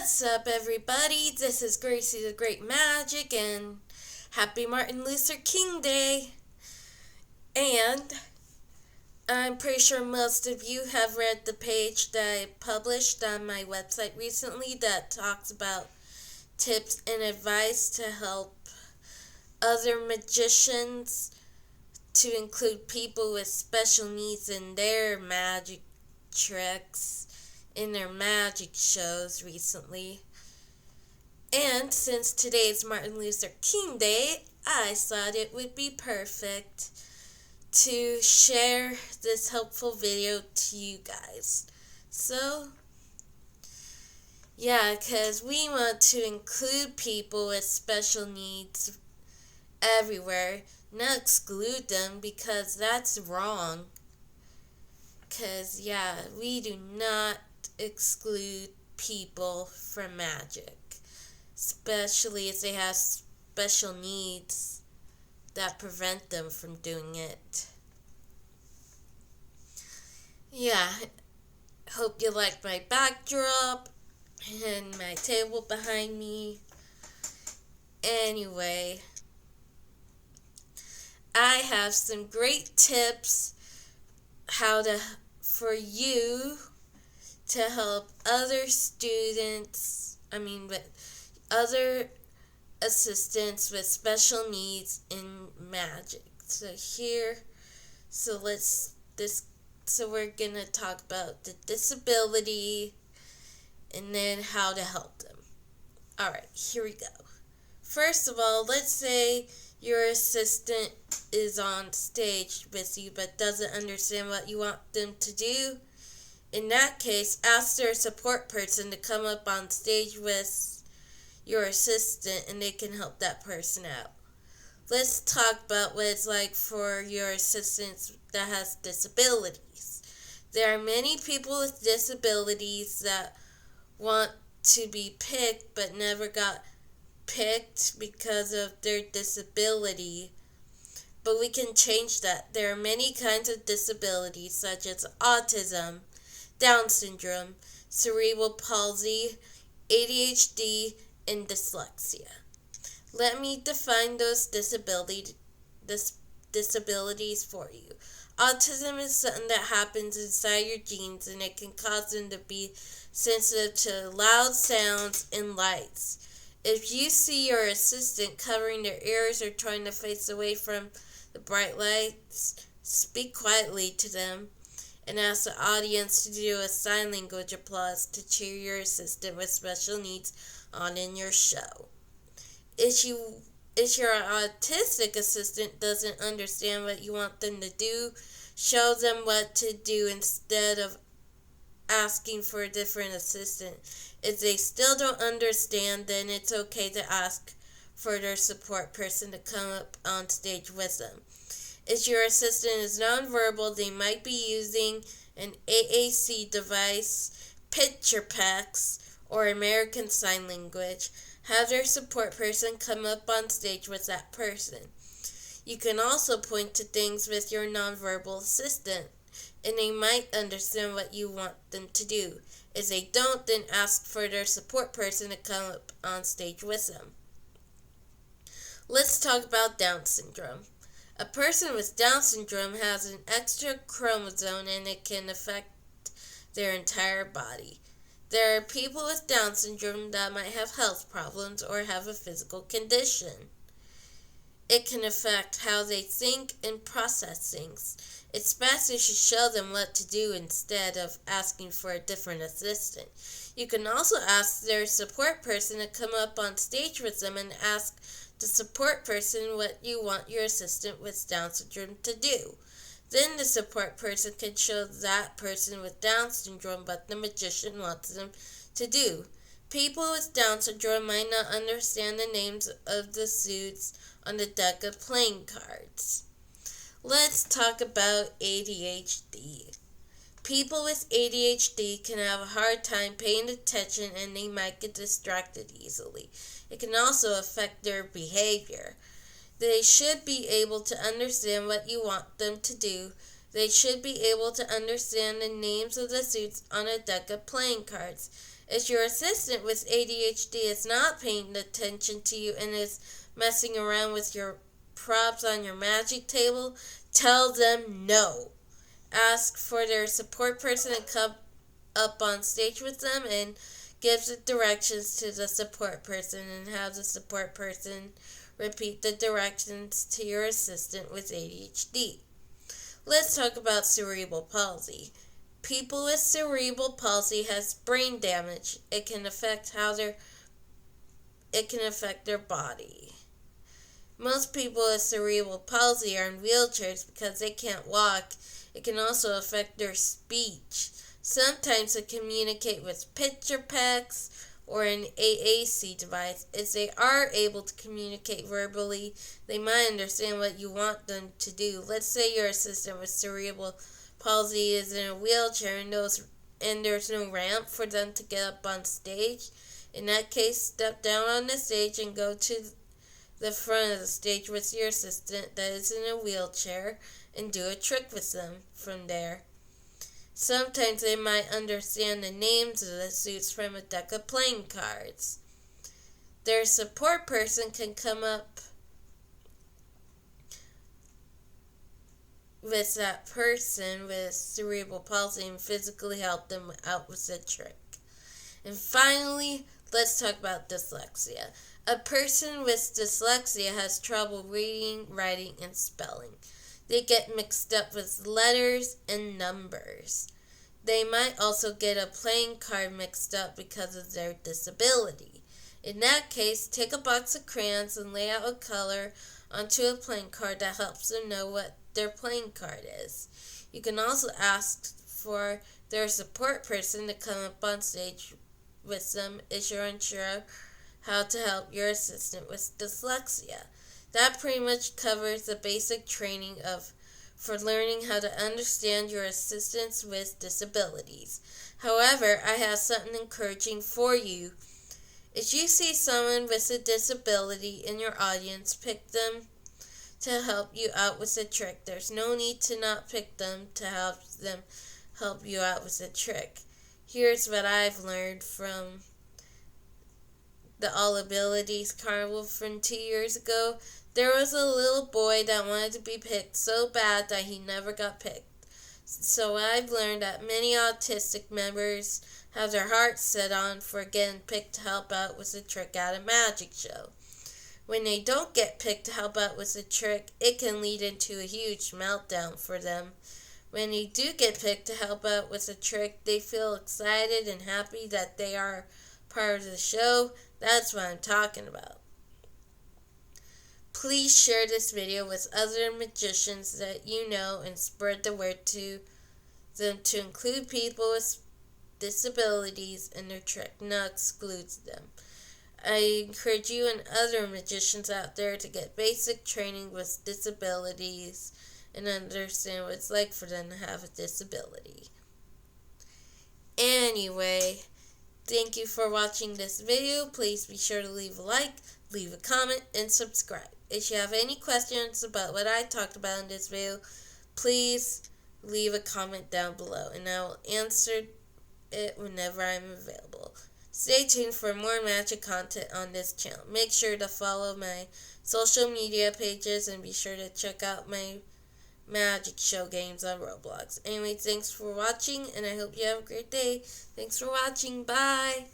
What's up, everybody? This is Gracie the Great Magic, and happy Martin Luther King Day. And I'm pretty sure most of you have read the page that I published on my website recently that talks about tips and advice to help other magicians, to include people with special needs in their magic tricks in their magic shows recently. And since today's Martin Luther King Day, I thought it would be perfect to share this helpful video to you guys. So, yeah, because we want to include people with special needs everywhere, not exclude them, because that's wrong. Because, yeah, we do not exclude people from magic, especially if they have special needs that prevent them from doing it. Yeah, hope you like my backdrop and my table behind me. Anyway, I have some great tips for you to help other students, with other assistants with special needs in magic. So we're gonna talk about the disability and then how to help them. Alright, here we go. First of all, let's say your assistant is on stage with you but doesn't understand what you want them to do. In that case, ask their support person to come up on stage with your assistant and they can help that person out. Let's talk about what it's like for your assistant that has disabilities. There are many people with disabilities that want to be picked but never got picked because of their disability. But we can change that. There are many kinds of disabilities such as autism, Down syndrome, cerebral palsy, ADHD, and dyslexia. Let me define those disabilities for you. Autism is something that happens inside your genes, and it can cause them to be sensitive to loud sounds and lights. If you see your assistant covering their ears or trying to face away from the bright lights, speak quietly to them and ask the audience to do a sign language applause to cheer your assistant with special needs on in your show. If your autistic assistant doesn't understand what you want them to do, show them what to do instead of asking for a different assistant. If they still don't understand, then it's okay to ask for their support person to come up on stage with them. If your assistant is nonverbal, they might be using an AAC device, picture packs, or American Sign Language. Have their support person come up on stage with that person. You can also point to things with your nonverbal assistant, and they might understand what you want them to do. If they don't, then ask for their support person to come up on stage with them. Let's talk about Down syndrome. A person with Down syndrome has an extra chromosome and it can affect their entire body. There are people with Down syndrome that might have health problems or have a physical condition. It can affect how they think and process things. It's best if you show them what to do instead of asking for a different assistant. You can also ask their support person to come up on stage with them and ask the support person what you want your assistant with Down syndrome to do. Then the support person can show that person with Down syndrome what the magician wants them to do. People with Down syndrome might not understand the names of the suits on the deck of playing cards. Let's talk about ADHD. People with ADHD can have a hard time paying attention and they might get distracted easily. It can also affect their behavior. They should be able to understand what you want them to do They should be able to understand the names of the suits on a deck of playing cards. If your assistant with ADHD is not paying attention to you and is messing around with your props on your magic table, tell them no. Ask for their support person to come up on stage with them and give the directions to the support person, and have the support person repeat the directions to your assistant with ADHD. Let's talk about cerebral palsy. People with cerebral palsy has brain damage. It can affect their body. Most people with cerebral palsy are in wheelchairs because they can't walk. It can also affect their speech. Sometimes they communicate with picture packs or an AAC device. If they are able to communicate verbally, they might understand what you want them to do. Let's say your assistant with cerebral palsy is in a wheelchair and there's no ramp for them to get up on stage. In that case, step down on the stage and go to the front of the stage with your assistant that is in a wheelchair and do a trick with them from there. Sometimes they might understand the names of the suits from a deck of playing cards. Their support person can come up with that person with cerebral palsy and physically help them out with a trick. And finally, let's talk about dyslexia. A person with dyslexia has trouble reading, writing, and spelling. They get mixed up with letters and numbers. They might also get a playing card mixed up because of their disability. In that case, take a box of crayons and lay out a color onto a playing card that helps them know what their playing card is. You can also ask for their support person to come up on stage with them if you're unsure how to help your assistant with dyslexia. That pretty much covers the basic training for learning how to understand your assistants with disabilities. However, I have something encouraging for you. If you see someone with a disability in your audience, pick them to help you out with a trick. There's no need to not pick them to help you out with a trick. Here's what I've learned from the All Abilities Carnival from 2 years ago. There was a little boy that wanted to be picked so bad that he never got picked. So I've learned that many autistic members have their hearts set on for getting picked to help out with a trick at a magic show. When they don't get picked to help out with a trick, it can lead into a huge meltdown for them. When they do get picked to help out with a trick, they feel excited and happy that they are part of the show. That's what I'm talking about. Please share this video with other magicians that you know and spread the word to them to include people with disabilities in their trick, not exclude them. I encourage you and other magicians out there to get basic training with disabilities and understand what it's like for them to have a disability. Anyway, thank you for watching this video. Please be sure to leave a like, leave a comment, and subscribe. If you have any questions about what I talked about in this video, please leave a comment down below, and I will answer it whenever I'm available. Stay tuned for more magic content on this channel. Make sure to follow my social media pages and be sure to check out my magic show games on Roblox. Anyway, thanks for watching, and I hope you have a great day. Thanks for watching. Bye!